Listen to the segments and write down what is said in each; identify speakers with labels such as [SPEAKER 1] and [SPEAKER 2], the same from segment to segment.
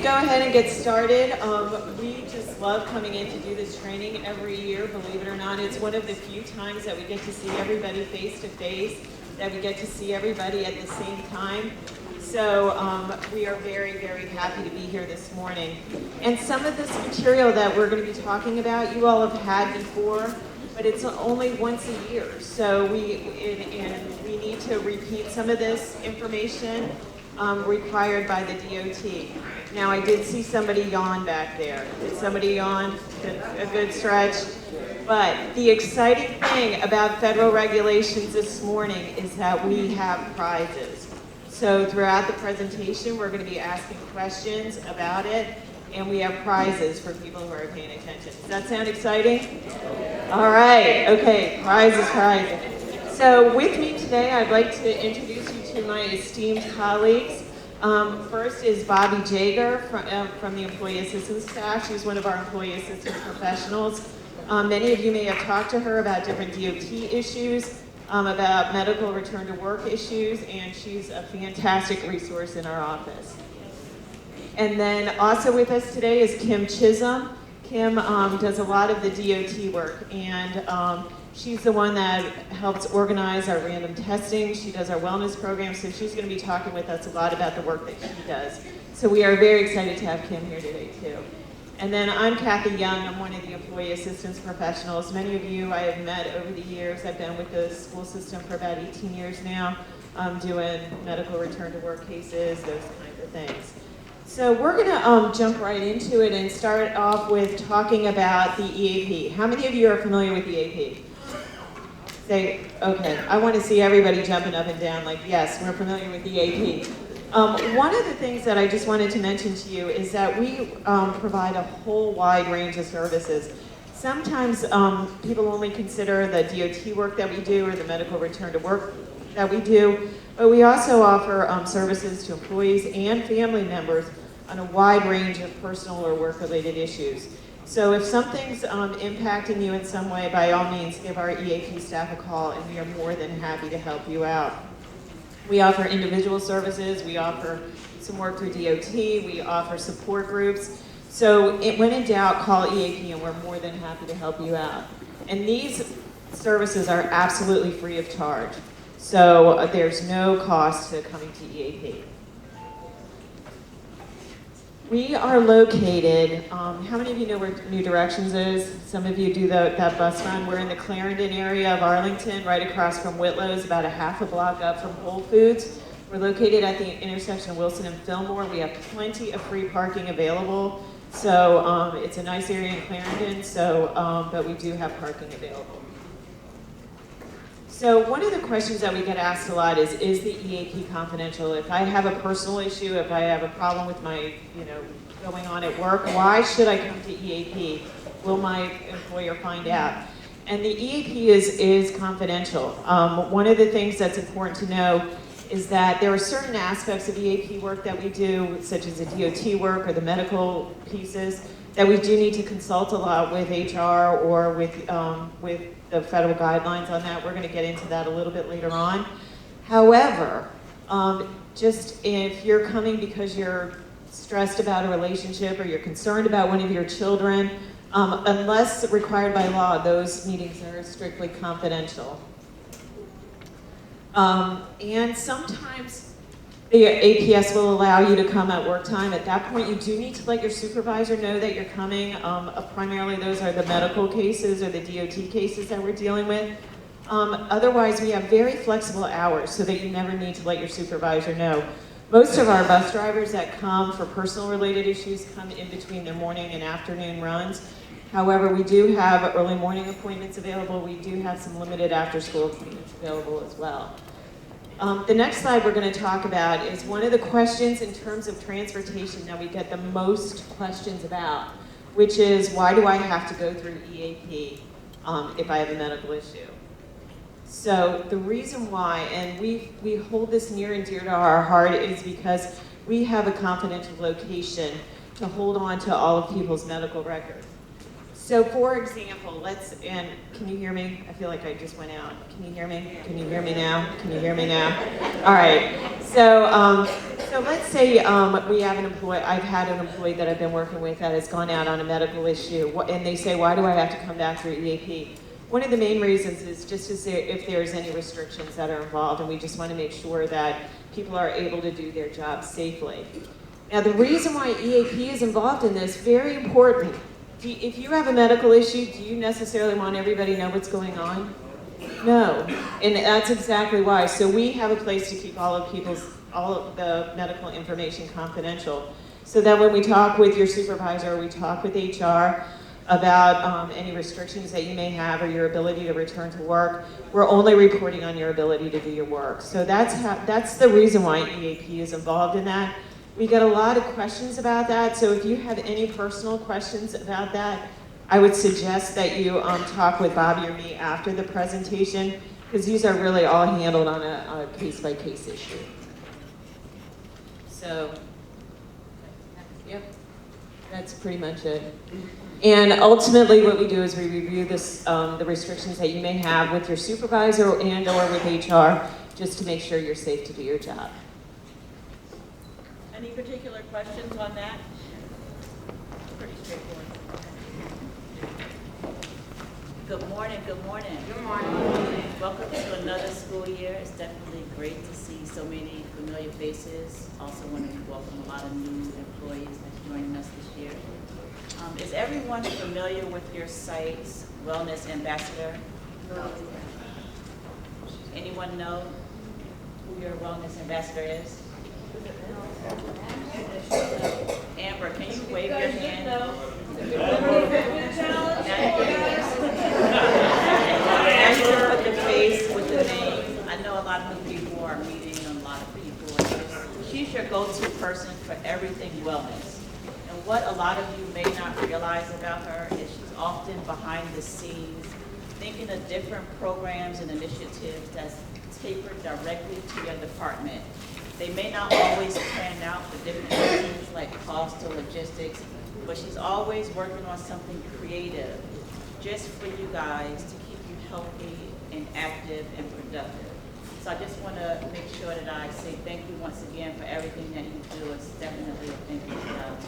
[SPEAKER 1] go ahead and get started. We just love coming in to do this training every year, believe it or not. It's one of the few times that we get to see everybody face to face, that we get to see everybody at the same time. So we are very, very happy to be here this morning. And some of this material that we're going to be talking about, you all have had before, but it's only once a year. So we need to repeat some of this information required by the DOT. Now, I did see somebody yawn back there. Did somebody yawn? A good stretch. But the exciting thing about federal regulations this morning is that we have prizes. So throughout the presentation, we're going to be asking questions about it, and we have prizes for people who are paying attention. Does that sound exciting? All right, okay, prizes. So with me today, I'd like to introduce you to my esteemed colleagues. First is Bobby Jager from the Employee Assistance Staff. She's one of our Employee Assistance professionals. Many of you may have talked to her about different DOT issues, about medical return to work issues, and she's a fantastic resource in our office. And then also with us today is Kim Chisholm. Kim does a lot of the DOT work, and she's the one that helps organize our random testing. She does our wellness program, so she's going to be talking with us a lot about the work that she does. So we are very excited to have Kim here today, too. And then I'm Kathy Young. I'm one of the employee assistance professionals. Many of you I have met over the years. I've been with the school system for about 18 years now, doing medical return to work cases, those kinds of things. So we're going to jump right into it and start off with talking about the EAP. How many of you are familiar with EAP? Say, okay. I want to see everybody jumping up and down like, yes, we're familiar with EAP. One of the things that I just wanted to mention to you is that we provide a whole wide range of services. Sometimes people only consider the DOT work that we do or the medical return to work that we do, but we also offer services to employees and family members on a wide range of personal or work-related issues. So if something's impacting you in some way, by all means, give our EAP staff a call, and we are more than happy to help you out. We offer individual services, we offer some work through DOT, we offer support groups. So when in doubt, call EAP and we're more than happy to help you out. And these services are absolutely free of charge. So there's no cost to coming to EAP. We are located, how many of you know where New Directions is? Some of you do that bus run. We're in the Clarendon area of Arlington, right across from Whitlow's, about a half a block up from Whole Foods. We're located at the intersection of Wilson and Fillmore. We have plenty of free parking available. So it's a nice area in Clarendon, but we do have parking available. So one of the questions that we get asked a lot is the EAP confidential? If I have a personal issue, if I have a problem with my, going on at work, why should I come to EAP? Will my employer find out? And the EAP is confidential. One of the things that's important to know is that there are certain aspects of EAP work that we do, such as the DOT work or the medical pieces, that we do need to consult a lot with HR or with the federal guidelines on that. We're going to get into that a little bit later on. However, just if you're coming because you're stressed about a relationship or you're concerned about one of your children, unless required by law, those meetings are strictly confidential. And sometimes the APS will allow you to come at work time. At that point, you do need to let your supervisor know that you're coming. Primarily, those are the medical cases or the DOT cases that we're dealing with. Otherwise, we have very flexible hours so that you never need to let your supervisor know. Most of our bus drivers that come for personal related issues come in between their morning and afternoon runs. However, we do have early morning appointments available. We do have some limited after school appointments available as well. The next slide we're going to talk about is one of the questions in terms of transportation that we get the most questions about, which is why do I have to go through EAP if I have a medical issue? So the reason why, and we hold this near and dear to our heart, is because we have a confidential location to hold on to all of people's medical records. So for example, and can you hear me? I feel like I just went out. Can you hear me? Can you hear me now? Can you hear me now? All right. So So let's say we have an employee, I've had an employee that I've been working with that has gone out on a medical issue, and they say, why do I have to come back through EAP? One of the main reasons is just to say if there's any restrictions that are involved, and we just want to make sure that people are able to do their job safely. Now, the reason why EAP is involved in this, very important. If you have a medical issue, do you necessarily want everybody to know what's going on? No, and that's exactly why. So we have a place to keep all of the medical information confidential, so that when we talk with your supervisor, we talk with HR about any restrictions that you may have or your ability to return to work, we're only reporting on your ability to do your work. So that's the reason why EAP is involved in that. We get a lot of questions about that, so if you have any personal questions about that, I would suggest that you talk with Bobby or me after the presentation, because these are really all handled on a case-by-case issue. So, yep, that's pretty much it. And ultimately what we do is we review this, the restrictions that you may have with your supervisor and or with HR, just to make sure you're safe to do your job.
[SPEAKER 2] Any particular questions on that? Pretty straightforward. Good morning, good morning.
[SPEAKER 3] Good morning.
[SPEAKER 2] Welcome to another school year. It's definitely great to see so many familiar faces. Also want to welcome a lot of new employees that's joining us this year. Is everyone familiar with your site's Wellness Ambassador?
[SPEAKER 3] No.
[SPEAKER 2] Anyone know who your Wellness Ambassador is? Amber, can you wave your hand? Now you can put the face with the name. I know a lot of new people are meeting a lot of people. She's your go-to person for everything wellness. And what a lot of you may not realize about her is she's often behind the scenes thinking of different programs and initiatives that's tapered directly to your department. They may not always plan out the different issues like cost or logistics, but she's always working on something creative just for you guys to keep you healthy and active and productive. So I just want to make sure that I say thank you once again for everything that you do. It's definitely a thank you job.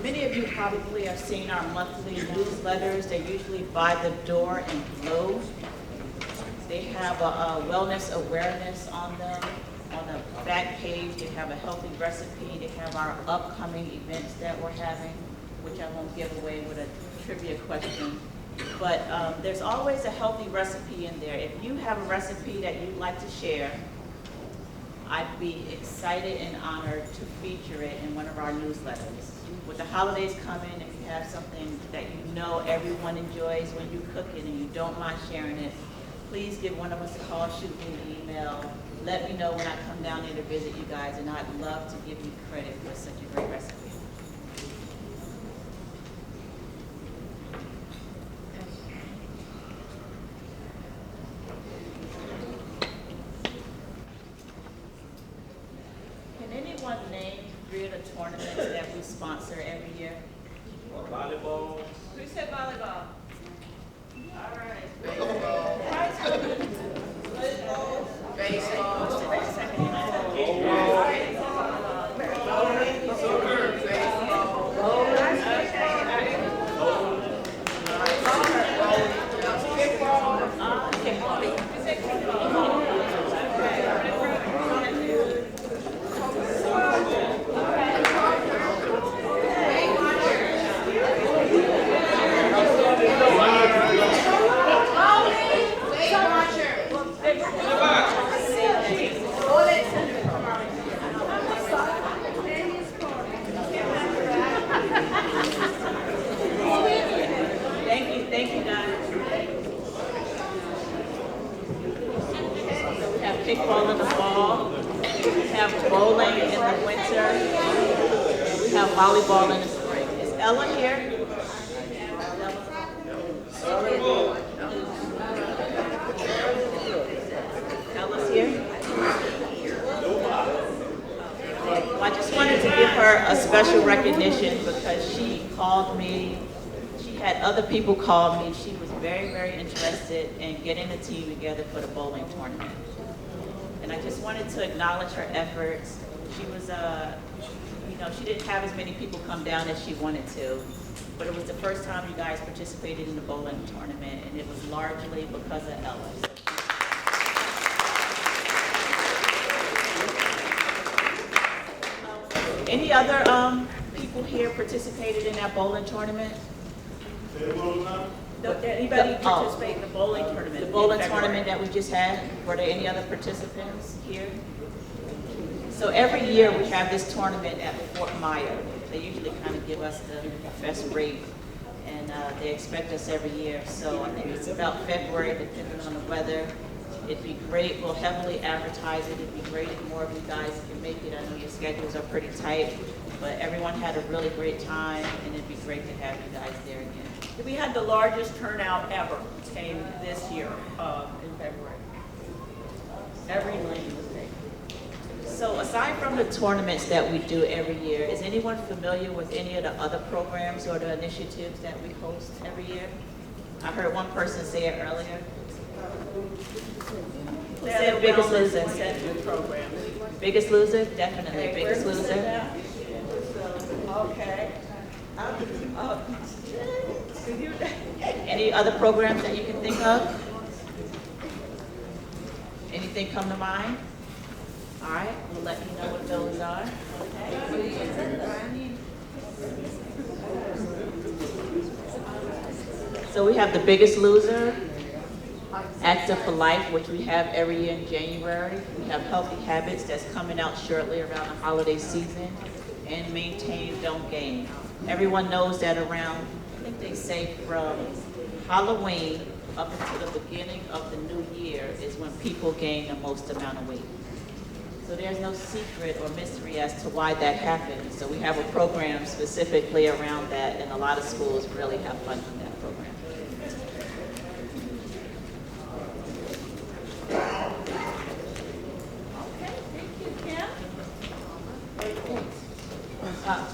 [SPEAKER 2] Many of you probably have seen our monthly newsletters. They're usually by the door in blue. They have a wellness awareness on them. On the back page, they have a healthy recipe. They have our upcoming events that we're having, which I won't give away with a trivia question. But there's always a healthy recipe in there. If you have a recipe that you'd like to share, I'd be excited and honored to feature it in one of our newsletters. With the holidays coming, if you have something that you know everyone enjoys when you cook it and you don't mind sharing it, please give one of us a call, shoot me an email. Let me know when I come down there to visit you guys, and I'd love to give you credit for such a great recipe. Can anyone name 3 of the tournaments that we sponsor every year?
[SPEAKER 4] Volleyball.
[SPEAKER 3] Who said volleyball?
[SPEAKER 2] All right.
[SPEAKER 3] Baseball.
[SPEAKER 2] Thank you, guys. So we have kickball in the fall, we have bowling in the winter, we have volleyball in the spring. Is Ella here? Ella's here? Well, I just wanted to give her a special recognition because she called me. She had other people call me. She was very, very interested in getting a team together for the bowling tournament. And I just wanted to acknowledge her efforts. She was, she didn't have as many people come down as she wanted to, but it was the first time you guys participated in the bowling tournament, and it was largely because of Ella. Any other people here participated in that bowling tournament?
[SPEAKER 3] Anybody participate in the bowling tournament?
[SPEAKER 2] The bowling tournament that we just had, were there any other participants here? So every year we have this tournament at Fort Myer. They usually kind of give us the best rate, and they expect us every year. So I think it's about February, depending on the weather. It'd be great, we'll heavily advertise it. It'd be great if more of you guys can make it. I know your schedules are pretty tight, but everyone had a really great time, and it'd be great to have you guys there again.
[SPEAKER 3] We had the largest turnout ever came this year in February. Every lane was taken.
[SPEAKER 2] So aside from the tournaments that we do every year, is anyone familiar with any of the other programs or the initiatives that we host every year? I heard one person say it earlier. Who said Biggest Loser?
[SPEAKER 3] Incentive program.
[SPEAKER 2] Biggest Loser? Definitely,
[SPEAKER 3] Okay,
[SPEAKER 2] Biggest
[SPEAKER 3] where
[SPEAKER 2] Loser.
[SPEAKER 3] said that? Okay.
[SPEAKER 2] Any other programs that you can think of? Anything come to mind? All right, we'll let you know what those are. So we have the Biggest Loser, Active for Life, which we have every year in January. We have Healthy Habits that's coming out shortly around the holiday season, and Maintain, Don't Gain. Everyone knows that around, I think they say from Halloween up until the beginning of the new year is when people gain the most amount of weight. So there's no secret or mystery as to why that happens. So we have a program specifically around that, and a lot of schools really have fun with that program.
[SPEAKER 3] Okay, thank you, Kim.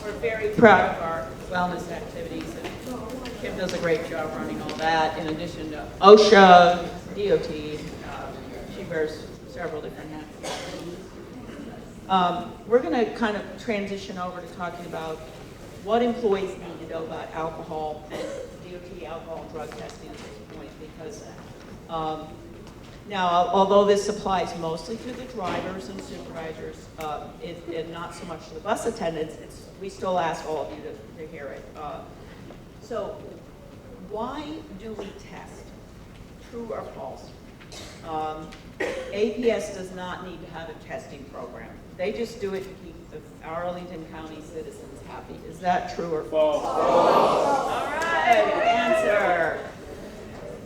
[SPEAKER 3] We're very proud of our wellness activities, and Kim does a great job running all that, in addition to OSHA, DOT, she wears several different hats. We're going to kind of transition over to talking about what employees need to know about alcohol and DOT alcohol and drug testing at this point, because now, although this applies mostly to the drivers and supervisors, and not so much to the bus attendants, we still ask all of you to hear it. So, why do we test? True or false? APS does not need to have a testing program. They just do it to keep the Arlington County citizens happy. Is that true or false? All right, good answer.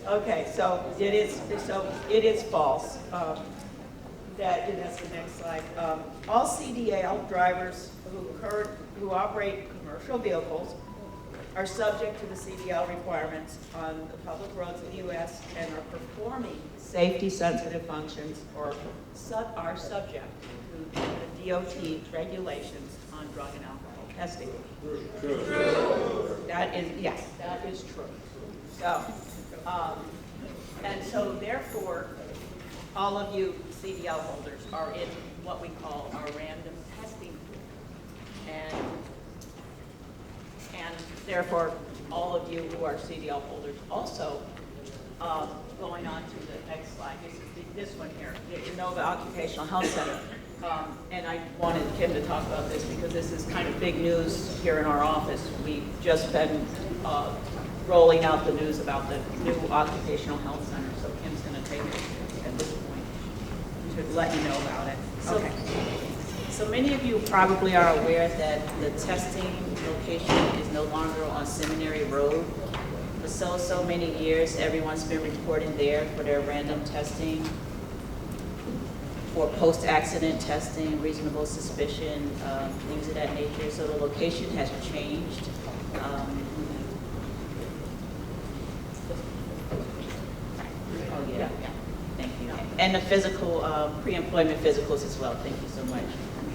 [SPEAKER 3] Okay, so it is false. That's the next slide. All CDL drivers who operate commercial vehicles are subject to the CDL requirements on the public roads in the U.S. and are performing safety-sensitive functions or are subject to the DOT regulations on drug and alcohol testing. True. That is true. So, and so therefore, all of you CDL holders are in what we call our random testing pool. And therefore, all of you who are CDL holders also, going on to the next slide, this one here, the Inova Occupational Health Center. And I wanted Kim to talk about this because this is kind of big news here in our office. We've just been rolling out the news about the new Occupational Health Center, so Kim's going to take it at this point to let you know about it. Okay.
[SPEAKER 2] So many of you probably are aware that the testing location is no longer on Seminary Road. For so many years, everyone's been reporting there for their random testing, for post-accident testing, reasonable suspicion, things of that nature. So the location has changed. Thank you. And the physical, pre-employment physicals as well. Thank you so much.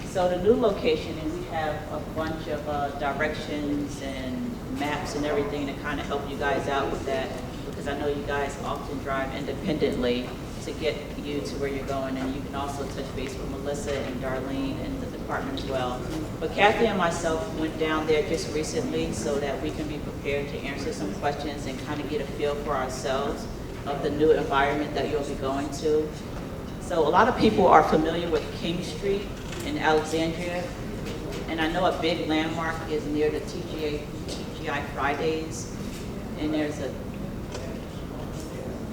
[SPEAKER 2] So the new location, and we have a bunch of directions and maps and everything to kind of help you guys out with that, because because I know you guys often drive independently to get you to where you're going, and you can also touch base with Melissa and Darlene and the department as well. But Kathy and myself went down there just recently so that we can be prepared to answer some questions and kind of get a feel for ourselves of the new environment that you'll be going to. So a lot of people are familiar with King Street in Alexandria, and I know a big landmark is near the TGI Fridays, and there's a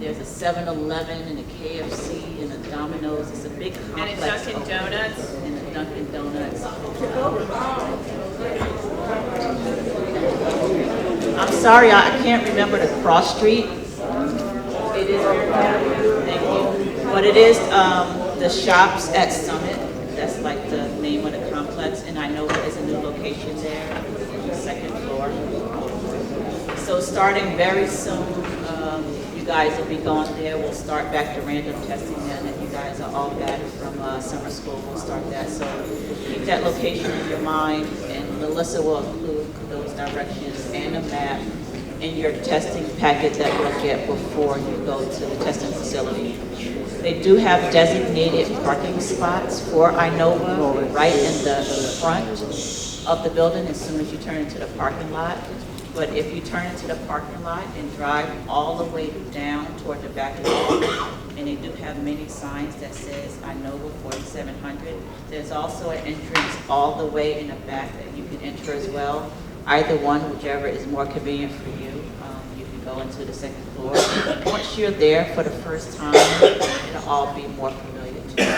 [SPEAKER 2] 7-Eleven and a KFC and a Domino's. It's a big complex.
[SPEAKER 1] And a Dunkin' Donuts.
[SPEAKER 2] And a Dunkin' Donuts. I'm sorry, I can't remember the cross street. It is, thank you. But it is the Shops at Summit. That's like the name of the complex. And I know there is a new location there, the second floor. So starting very soon, you guys will be going there. We'll start back to random testing now that you guys are all back from summer school. We'll start that. So keep that location in your mind, and Melissa will include those directions and a map in your testing packet that you'll get before you go to the testing facility. They do have designated parking spots for INOVA right in the front of the building as soon as you turn into the parking lot. But if you turn into the parking lot and drive all the way down toward the back of the building, and they do have many signs that says INOVA 4700, there's also an entrance all the way in the back that you can enter as well. Either one, whichever is more convenient for you. You can go into the second floor. Once you're there for the first time, it'll all be more familiar to you.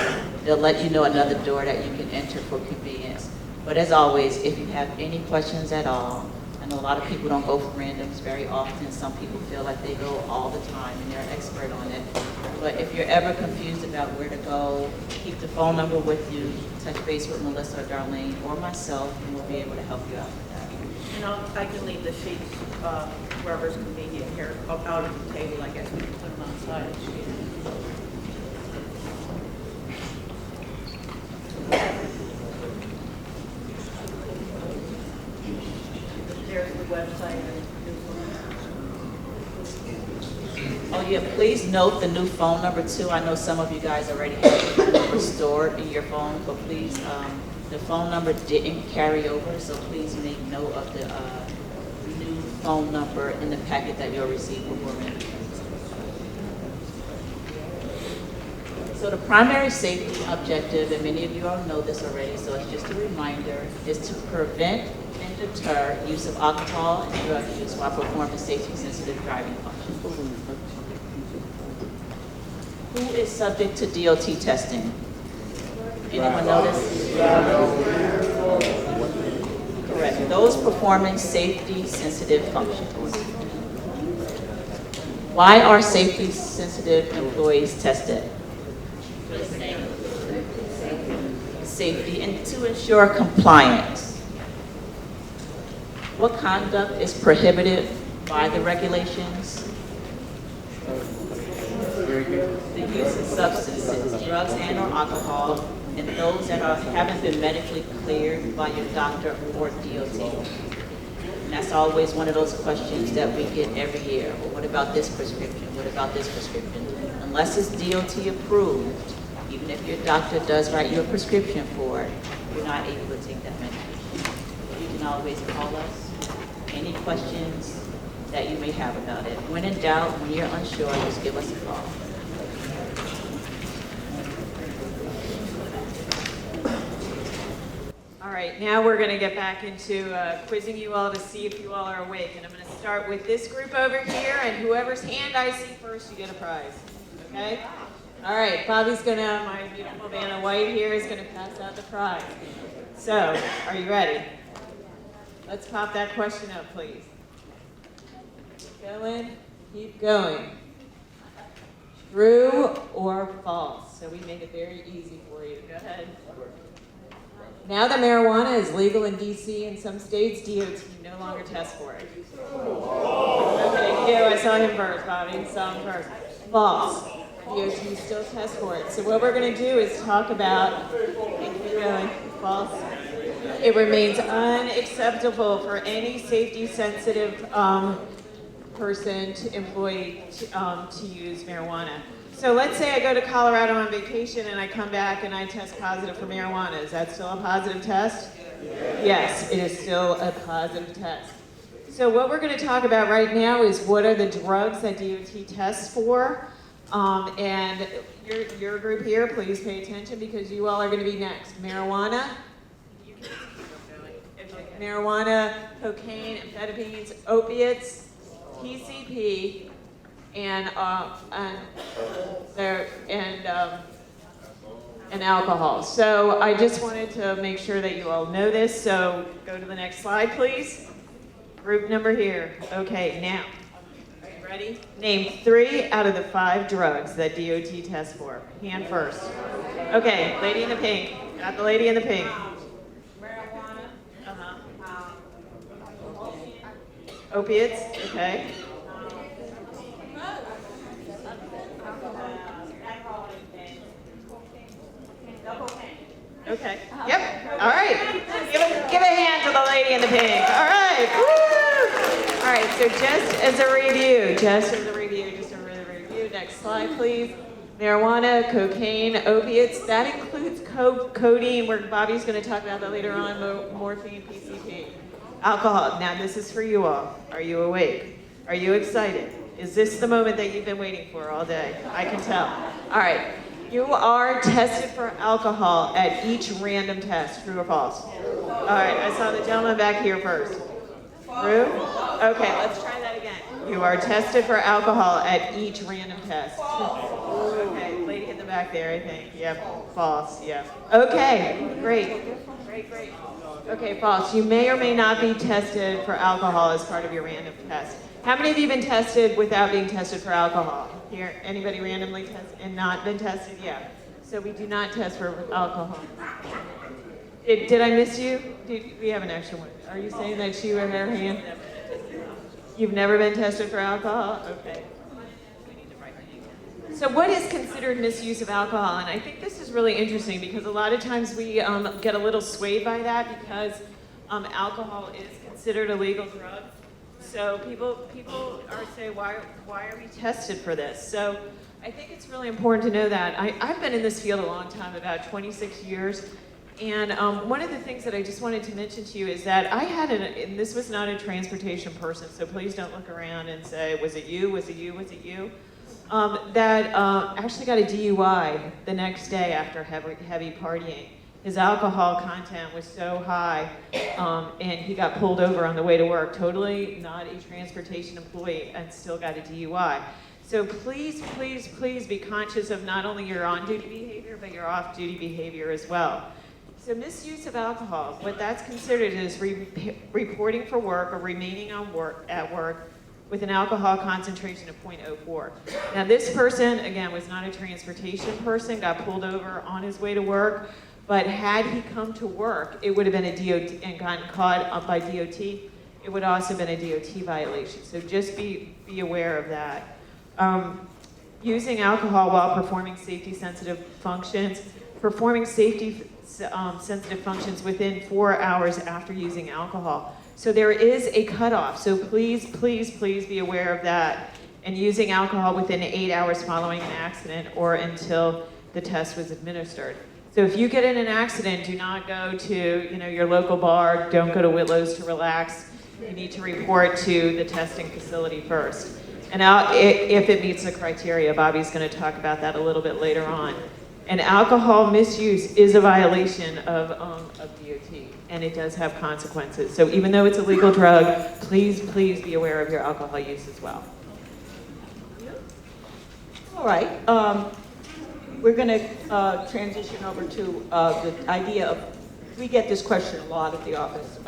[SPEAKER 2] They'll let you know another door that you can enter for convenience. But as always, if you have any questions at all, I know a lot of people don't go for randoms very often. Some people feel like they go all the time and they're an expert on it. But if you're ever confused about where to go, keep the phone number with you, touch base with Melissa or Darlene or myself, and we'll be able to help you out with that.
[SPEAKER 3] And I can leave the sheets wherever's convenient here, out of the table, I guess, we can put them outside. There's the website.
[SPEAKER 2] Oh yeah, please note the new phone number too. I know some of you guys already have the number stored in your phone, but please, the phone number didn't carry over, so please make note of the new phone number in the packet that you'll receive before random. So the primary safety objective, and many of you all know this already, so it's just a reminder, is to prevent and deter use of alcohol and drug use while performing safety-sensitive driving functions. Who is subject to DOT testing? Anyone notice? Correct. Those performing safety-sensitive functions. Why are safety-sensitive employees tested? Safety and to ensure compliance. What conduct is prohibited by the regulations? The use of substances, drugs and or alcohol, and those that haven't been medically cleared by your doctor or DOT. And that's always one of those questions that we get every year. Well, what about this prescription? What about this prescription? Unless it's DOT approved, even if your doctor does write you a prescription for it, you're not able to take that medication. You can always call us. Any questions that you may have about it. When in doubt, when you're unsure, just give us a call.
[SPEAKER 1] All right, now we're going to get back into quizzing you all to see if you all are awake. And I'm going to start with this group over here, and whoever's hand I see first, you get a prize. Okay? All right, Bobby's going to, my beautiful Vanna White here, is going to pass out the prize. So, are you ready? Let's pop that question up, please. Keep going, keep going. True or false? So we made it very easy for you. Go ahead. Now that marijuana is legal in DC and some states, DOT no longer tests for it. Okay, you, I saw him first, Bobby. Saw him first. False. DOT still tests for it. So what we're going to do is talk about, keep going, false. It remains unacceptable for any safety-sensitive person to employee to use marijuana. So let's say I go to Colorado on vacation and I come back and I test positive for marijuana. Is that still a positive test? Yes, it is still a positive test. So what we're going to talk about right now is what are the drugs that DOT tests for. And your group here, please pay attention because you all are going to be next. Marijuana, cocaine, amphetamines, opiates, TCP, and alcohol. So I just wanted to make sure that you all know this. So go to the next slide, please. Group number here. Okay, now, are you ready? Name 3 out of the 5 drugs that DOT tests for. Hand first. Okay, lady in the pink. Got the lady in the pink.
[SPEAKER 2] Marijuana.
[SPEAKER 1] Opiates, okay. Okay. Yep. All right. Give a hand to the lady in the pink. All right. Woo! All right. So just as a review, Next slide, please. Marijuana, cocaine, opiates. That includes codeine. Where Bobby's going to talk about that later on. Morphine, PCP. Alcohol. Now this is for you all. Are you awake? Are you excited? Is this the moment that you've been waiting for all day? I can tell. All right. You are tested for alcohol at each random test, true or false? All right, I saw the gentleman back here first. True? Okay, let's try that again. You are tested for alcohol at each random test. Okay, lady in the back there, I think. Yep, false, yep. Okay, great. Okay, false. You may or may not be tested for alcohol as part of your random test. How many of you have been tested without being tested for alcohol? Here, anybody randomly tested and not been tested? Yeah. So we do not test for alcohol. Did I miss you? We have an extra one. Are you saying that she with her hand? You've never been tested for alcohol? Okay. So what is considered misuse of alcohol? And I think this is really interesting because a lot of times we get a little swayed by that because alcohol is considered a legal drug. So people are saying, why are we tested for this? So I think it's really important to know that. I've been in this field a long time, about 26 years. And one of the things that I just wanted to mention to you is that I had and this was not a transportation person, so please don't look around and say, was it you, was it you, was it you? That actually got a DUI the next day after heavy partying. His alcohol content was so high, and he got pulled over on the way to work, totally not a transportation employee, and still got a DUI. So please, please, please be conscious of not only your on-duty behavior, but your off-duty behavior as well. So misuse of alcohol, what that's considered is reporting for work or remaining at work with an alcohol concentration of 0.04. Now this person, again, was not a transportation person, got pulled over on his way to work, but had he come to work, it would have been a DOT, and gotten caught up by DOT, it would also have been a DOT violation. So just be aware of that. Using alcohol while performing safety-sensitive functions, performing safety-sensitive functions within 4 hours after using alcohol. So there is a cutoff, so please, please, please be aware of that. And using alcohol within 8 hours following an accident or until the test was administered. So if you get in an accident, do not go to your local bar, don't go to Whitlow's to relax. You need to report to the testing facility first. And if it meets the criteria, Bobby's going to talk about that a little bit later on. And alcohol misuse is a violation of DOT, and it does have consequences. So even though it's a legal drug, please, please be aware of your alcohol use as well.
[SPEAKER 3] All right. We're going to transition over to the idea of, we get this question a lot at the office.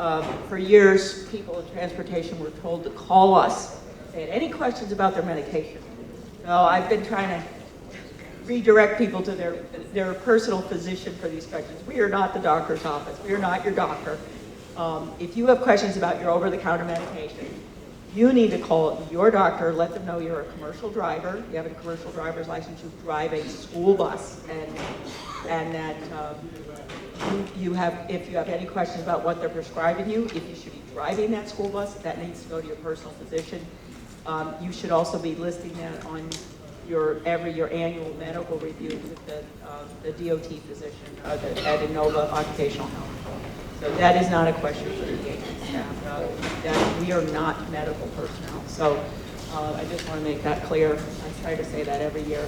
[SPEAKER 3] For years, people in transportation were told to call us if they had any questions about their medication. So I've been trying to redirect people to their personal physician for these questions. We are not the doctor's office. We are not your doctor. If you have questions about your over-the-counter medication, you need to call your doctor, let them know you're a commercial driver, you have a commercial driver's license, you drive a school bus, and that if you have any questions about what they're prescribing you, if you should be driving that school bus, that needs to go to your personal physician. You should also be listing that on your annual medical review with the DOT physician, at Innova Occupational Health. So that is not a question for the agency staff. That we are not medical personnel. So I just want to make that clear. I try to say that every year.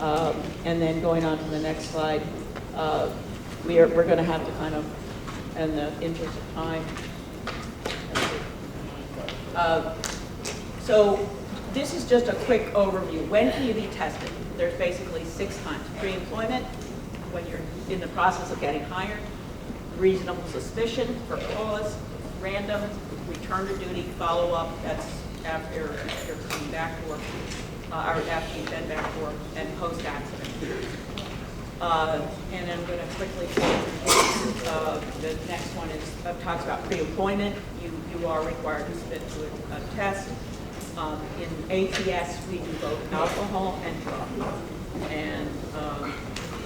[SPEAKER 3] And then going on to the next slide, we're going to have to kind of, in the interest of time. So this is just a quick overview. When can you be tested? There's basically 6 times. Pre-employment, when you're in the process of getting hired, reasonable suspicion for cause, random, return to duty, follow-up, that's after you're coming back to work, or after you've been back to work, and post-accident. And I'm going to quickly say the next one is talks about pre-employment. You are required to submit to a test. In ATS, we do both alcohol and drug. And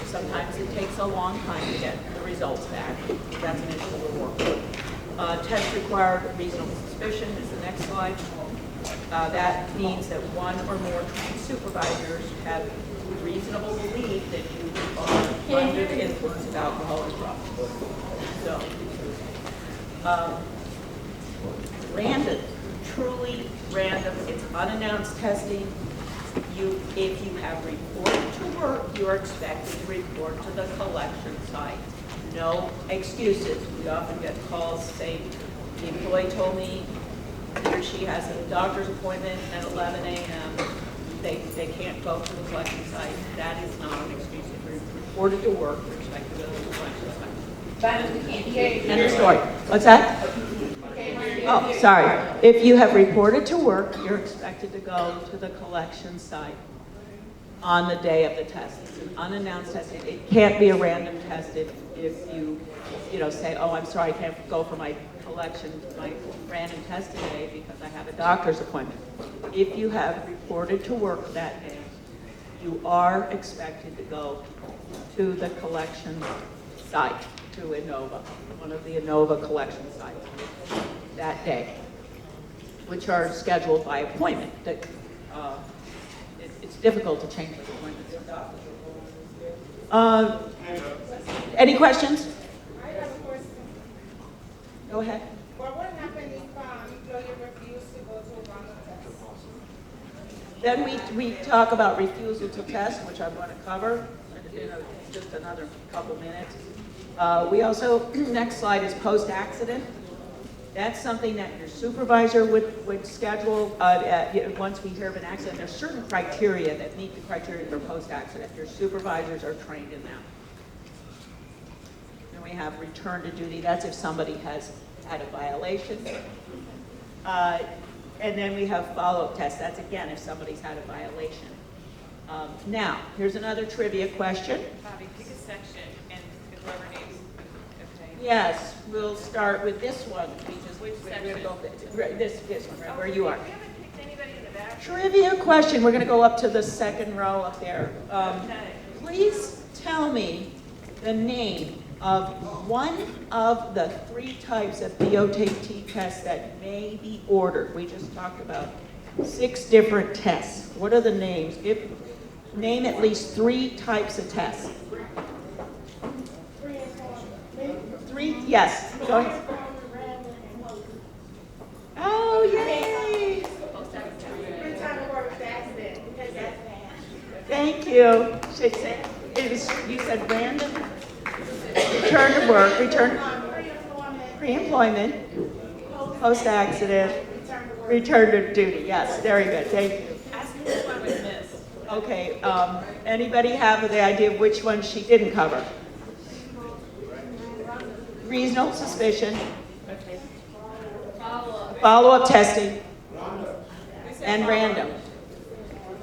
[SPEAKER 3] sometimes it takes a long time to get the results back. That's an issue we'll work with. Test required reasonable suspicion is the next slide. That means that one or more trained supervisors have reasonable belief that you are under the influence of alcohol or drugs. So, random, truly random. It's unannounced testing. If you have reported to work, you are expected to report to the collection site. No excuses. We often get calls saying, the employee told me he or she has a doctor's appointment at 11 a.m. They can't go to the collection site. That is not an excuse. If you're reported to work, you're expected to go to the collection site. End of story. What's that? Oh, sorry. If you have reported to work, you're expected to go to the collection site on the day of the test. It's an unannounced test. It can't be a random test if you say, oh, I'm sorry, I can't go for my random test today because I have a doctor's appointment. If you have reported to work that day, you are expected to go to the collection site, to Innova, one of the Innova collection sites that day, which are scheduled by appointment. It's difficult to change those appointments. Any questions?
[SPEAKER 5] I have a question.
[SPEAKER 3] Go ahead.
[SPEAKER 5] Well, what happened if employee refused to go to a wellness test?
[SPEAKER 3] Then we talk about refusal to test, which I'm going to cover in just another couple minutes. We also, next slide is post-accident. That's something that your supervisor would schedule once we hear of an accident. There's certain criteria that meet the criteria for post-accident. Your supervisors are trained in that. Then we have return to duty. That's if somebody has had a violation. And then we have follow-up tests. That's, again, if somebody's had a violation. Now, here's another trivia question.
[SPEAKER 6] Bobby, pick a section and whoever names. Okay.
[SPEAKER 3] Yes, we'll start with this one.
[SPEAKER 6] Which section?
[SPEAKER 3] This one, right where you are.
[SPEAKER 6] We haven't picked anybody in the back.
[SPEAKER 3] Trivia question. We're going to go up to the second row up there.
[SPEAKER 6] Okay.
[SPEAKER 3] Please tell me the name of one of the 3 types of DOT tests that may be ordered. We just talked about 6 different tests. What are the names? Name at least 3 types of tests. 3, yes. Go ahead. Oh, yay!
[SPEAKER 5] Return to work accident, because that's bad.
[SPEAKER 3] Thank you. You said random, return to work, pre-employment, post-accident, return to duty. Yes, very good. Thank you.
[SPEAKER 6] Ask me which one we missed.
[SPEAKER 3] Okay, anybody have the idea of which one she didn't cover? Reasonable suspicion. Follow-up testing. And random.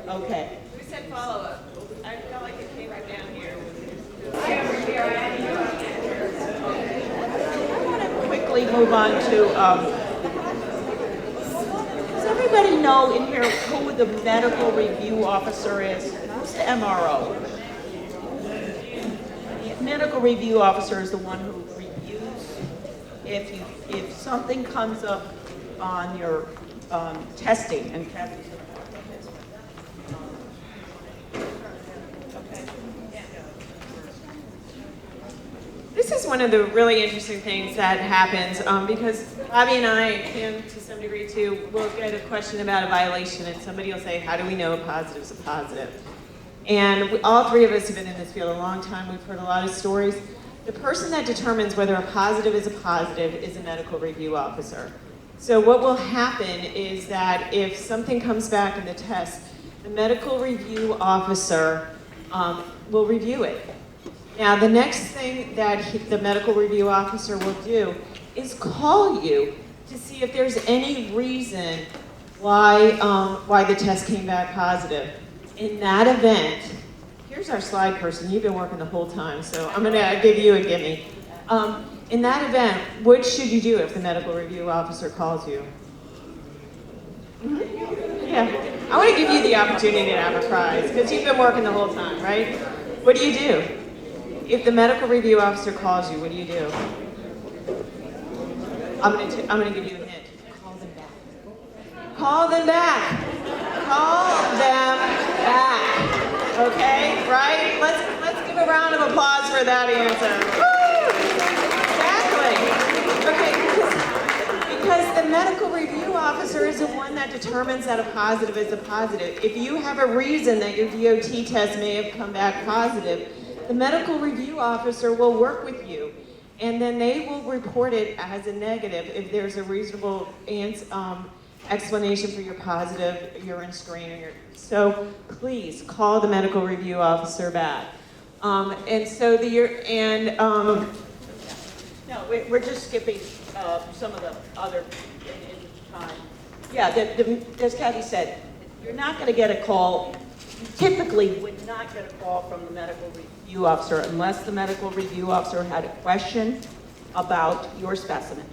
[SPEAKER 3] Okay.
[SPEAKER 6] We said follow-up. I felt like it came right down here.
[SPEAKER 3] I want to quickly move on to, does everybody know in here who the medical review officer is? Who's the MRO? The medical review officer is the one who reviews if something comes up on your testing, and Kathy's going to talk about this.
[SPEAKER 1] This is one of the really interesting things that happens because Bobby and I, and to some degree too, will get a question about a violation and somebody will say, how do we know a positive is a positive? And all three of us have been in this field a long time. We've heard a lot of stories. The person that determines whether a positive is a medical review officer. So what will happen is that if something comes back in the test, the medical review officer will review it. Now, the next thing that the medical review officer will do is call you to see if there's any reason why the test came back positive. In that event, here's our slide person. You've been working the whole time, so I'm going to give you a gimme. In that event, what should you do if the medical review officer calls you? Yeah, I want to give you the opportunity to have a prize because you've been working the whole time, right? What do you do? If the medical review officer calls you, what do you do? I'm going to give you a hint. Call them back. Call them back. Call them back. Okay, right? Let's give a round of applause for that answer. Woo! Exactly. Okay, because the medical review officer is the one that determines that a positive is a positive. If you have a reason that your DOT test may have come back positive, the medical review officer will work with you, and then they will report it as a negative if there's a reasonable explanation for your positive urine screen. So please call the medical review officer back. No,
[SPEAKER 3] we're just skipping some of the other in time. Yeah, as Kathy said, you're not going to get a call. You typically would not get a call from the medical review officer unless the medical review officer had a question about your specimen.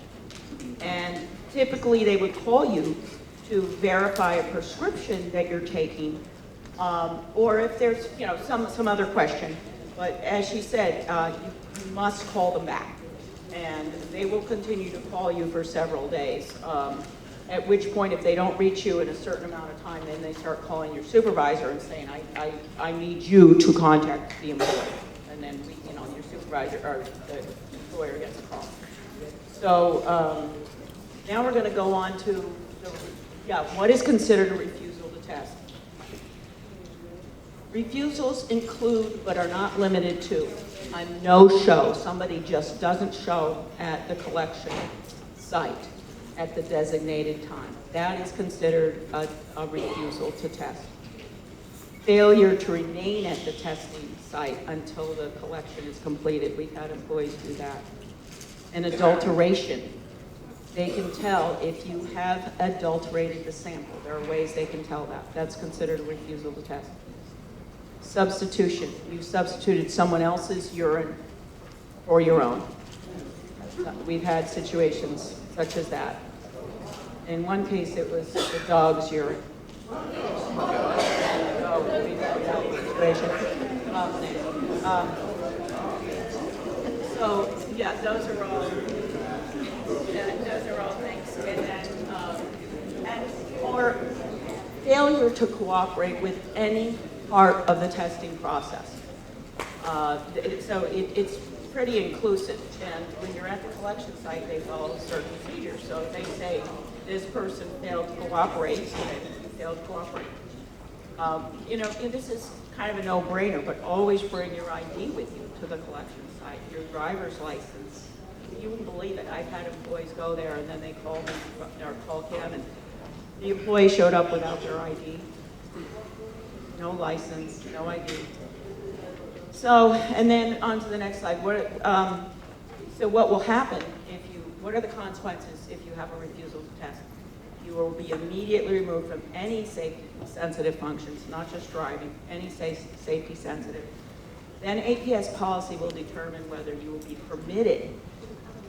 [SPEAKER 3] And typically they would call you to verify a prescription that you're taking, or if there's some other question. But as she said, you must call them back, and they will continue to call you for several days. At which point, if they don't reach you in a certain amount of time, then they start calling your supervisor and saying, I need you to contact the employer. And then your supervisor or the employer gets a call. So now we're going to go on to what is considered a refusal to test. Refusals include, but are not limited to, a no-show. Somebody just doesn't show at the collection site at the designated time. That is considered a refusal to test. Failure to remain at the testing site until the collection is completed. We've had employees do that. An adulteration. They can tell if you have adulterated the sample. There are ways they can tell that. That's considered a refusal to test. Substitution. You substituted someone else's urine for your own. We've had situations such as that. In one case, it was the dog's urine. So yeah, those are all things. And then or failure to cooperate with any part of the testing process. So it's pretty inclusive, and when you're at the collection site, they follow certain procedures. So if they say this person failed to cooperate, then you failed to cooperate. This is kind of a no-brainer, but always bring your ID with you to the collection site, your driver's license. You wouldn't believe it. I've had employees go there, and then they call me or call Cam, and the employee showed up without their ID, no license, no ID. So, and then on to the next slide. So what will happen what are the consequences if you have a refusal to test? You will be immediately removed from any safety-sensitive functions, not just driving, any safety-sensitive. Then APS policy will determine whether you will be permitted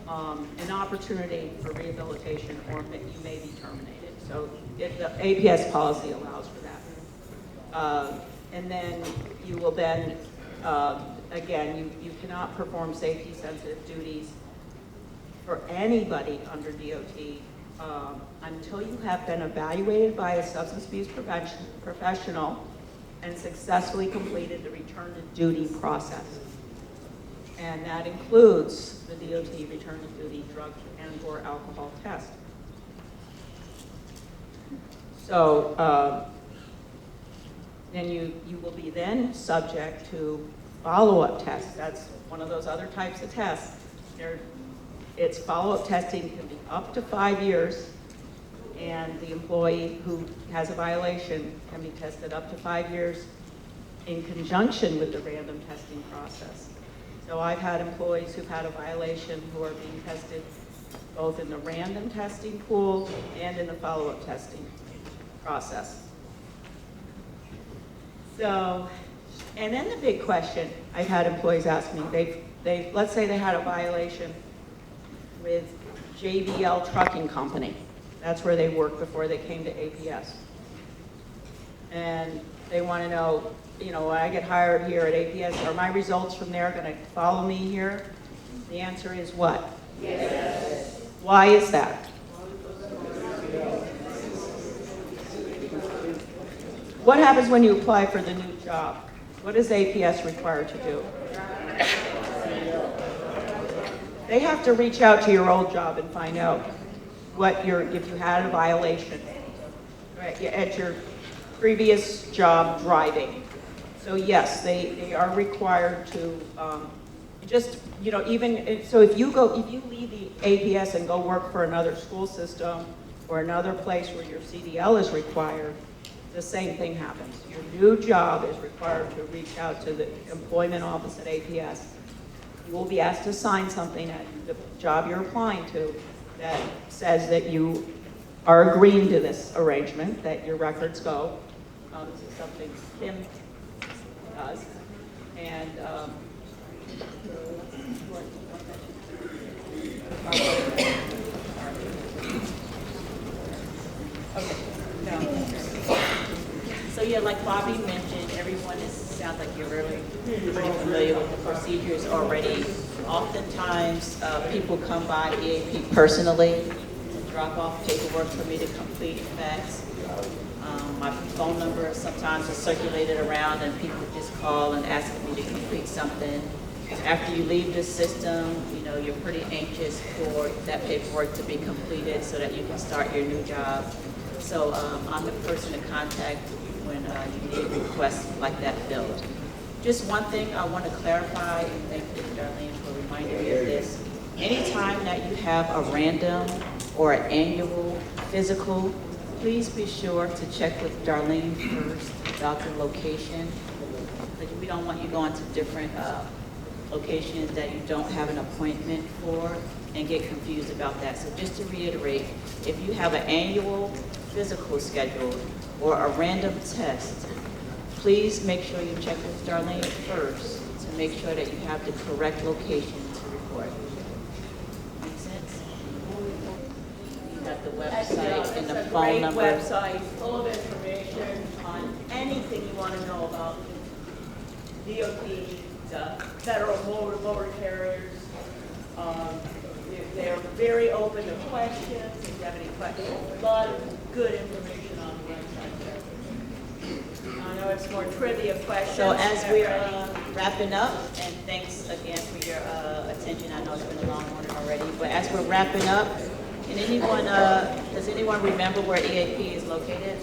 [SPEAKER 3] an opportunity for rehabilitation or you may be terminated. So the APS policy allows for that. And then you will then, again, you cannot perform safety-sensitive duties for anybody under DOT until you have been evaluated by a substance abuse prevention professional and successfully completed the return to duty process. And that includes the DOT return to duty drug and or alcohol test. So then you will be then subject to follow-up tests. That's one of those other types of tests. Its follow-up testing can be up to 5 years, and the employee who has a violation can be tested up to 5 years in conjunction with the random testing process. So I've had employees who've had a violation who are being tested both in the random testing pool and in the follow-up testing process. So, and then the big question I've had employees ask me, let's say they had a violation with JBL Trucking Company. That's where they worked before they came to APS. And they want to know, you know, when I get hired here at APS, are my results from there going to follow me here? The answer is what? Yes. Why is that? What happens when you apply for the new job? What is APS required to do? They have to reach out to your old job and find out if you had a violation, right, at your previous job driving. So yes, they are required to just, you know, even, so if you leave the APS and go work for another school system or another place where your CDL is required, the same thing happens. Your new job is required to reach out to the employment office at APS. You will be asked to sign something at the job you're applying to that says that you are agreeing to this arrangement, that your records go. This is something Kim does. And okay, no.
[SPEAKER 2] So yeah, like Bobby mentioned, everyone sounds like you're really pretty familiar with the procedures already. Oftentimes, people come by EAP personally to drop off paperwork for me to complete facts. My phone number sometimes is circulated around and people just call and ask me to complete something. After you leave the system, you know, you're pretty anxious for that paperwork to be completed so that you can start your new job. So I'm the person to contact when you need requests like that filled. Just one thing I want to clarify, and thank you, Darlene, for reminding me of this. Anytime that you have a random or an annual physical, please be sure to check with Darlene first about the location. Because we don't want you going to different locations that you don't have an appointment for and get confused about that. So just to reiterate, if you have an annual physical scheduled or a random test, please make sure you check with Darlene first to make sure that you have the correct location to report. Make sense? You have the website and the phone number.
[SPEAKER 3] It's a great website full of information on anything you want to know about DOT, federal motor carriers. They're very open to questions. If you have any questions, a lot of good information on the website there. I know it's more trivia questions.
[SPEAKER 2] So as we're wrapping up, and thanks again for your attention. I know it's been a long morning already, but as we're wrapping up, can anyone, does anyone remember where EAP is located?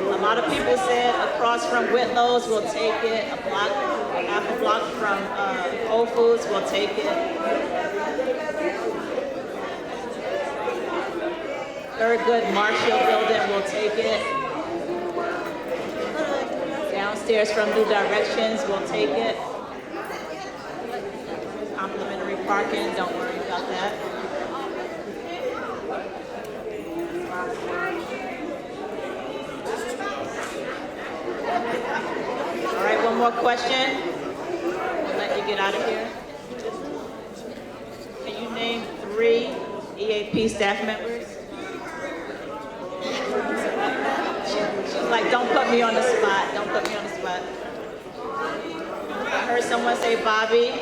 [SPEAKER 2] A lot of people said across from Whitlow's, we'll take it. Half a block from Whole Foods, we'll take it. Thurgood Marshall Building, we'll take it. Downstairs from New Directions, we'll take it. Complimentary parking, don't worry about that. All right, one more question. We'll let you get out of here. Can you name 3 EAP staff members? It's like, don't put me on the spot. Don't put me on the spot. I heard someone say Bobby.